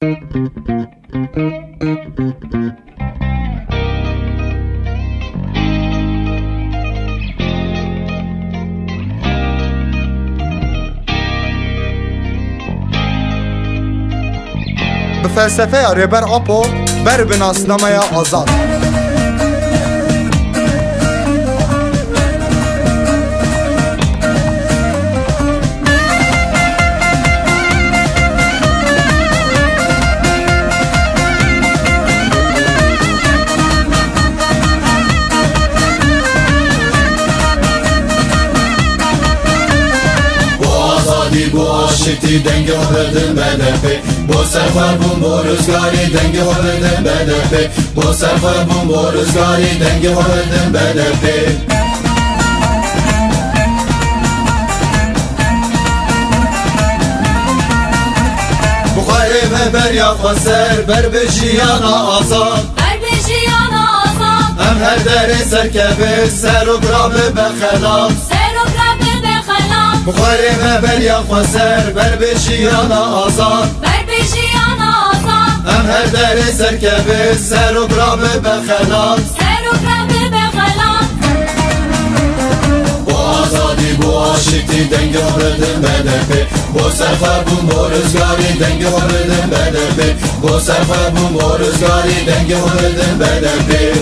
Bi felsefeya rêber Apo ber bi nasnameya azad. Bu aşıkti denge hovedin BDP. Bu sefer bu rüzgarı denge hovedin BDP. Bu sefer bu rüzgarı denge hovedin BDP. Bukhari ve berya faser berbejiyana azad. Berbejiyana azad. Em her deri serkebi serugrabi bekhelam. Bukhari ve berya faser berbejiyana azad. Berbejiyana azad. Em her deri serkebi serugrabi bekhelam. Serugrabi bekhelam. Bu azadi bu aşıkti denge hovedin BDP. Bu sefer bu rüzgarı denge hovedin BDP. Bu sefer bu rüzgarı denge hovedin BDP.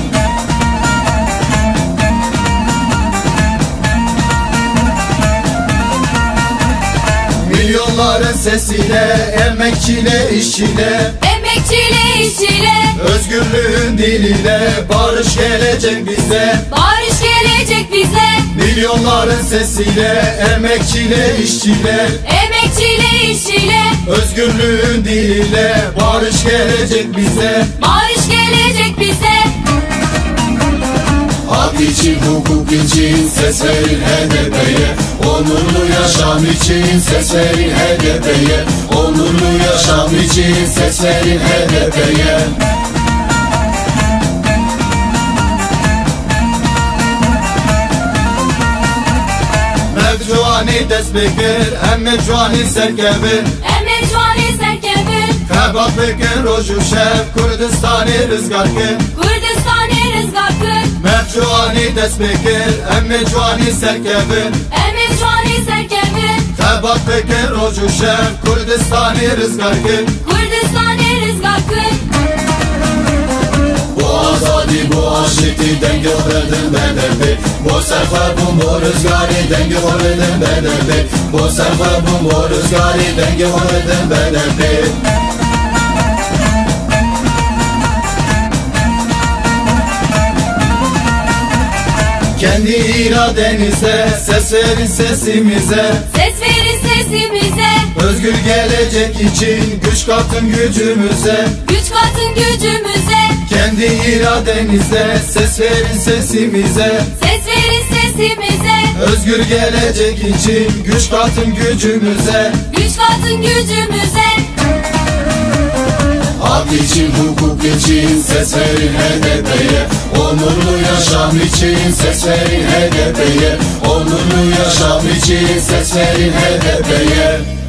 Milyonların sesiyle, emekçiyle, işçiyle, emekçiyle, işçiyle, özgürlüğün diliyle barış gelecek bize. Barış gelecek bize. Milyonların sesiyle, emekçiyle, işçiyle, emekçiyle, işçiyle, özgürlüğün diliyle barış gelecek bize. Barış gelecek bize. Hak için, hukuk için ses verin HDP'ye. Onurlu yaşam için ses verin HDP'ye. Onurlu yaşam için ses verin HDP'ye. Mevcuani dest bekir, emme cuani serkevir. Emme cuani serkevir. Xebat bekir roju şev, Kurdistani rızgar kir. Kurdistani rızgar kir. Mevcuani dest bekir, emme cuani serkevir. Emme cuani serkevir. Xebat bekir roju şev, Kurdistani rızgar kir. Kurdistani rızgar kir. Bu azadi bu aşıkti denge hovedin BDP. Bu sefer bu rüzgarı denge hovedin BDP. Bu sefer bu rüzgarı denge hovedin BDP. Kendi iradenize ses verin sesimize. Ses verin sesimize. Özgür gelecek için güç katın gücümüze. Güç katın gücümüze. Kendi iradenize ses verin sesimize. Ses verin sesimize. Özgür gelecek için güç katın gücümüze. Güç katın gücümüze. Hak için, hukuk için ses verin HDP'ye. Onurlu yaşam için ses verin HDP'ye. Onurlu yaşam için ses verin HDP'ye.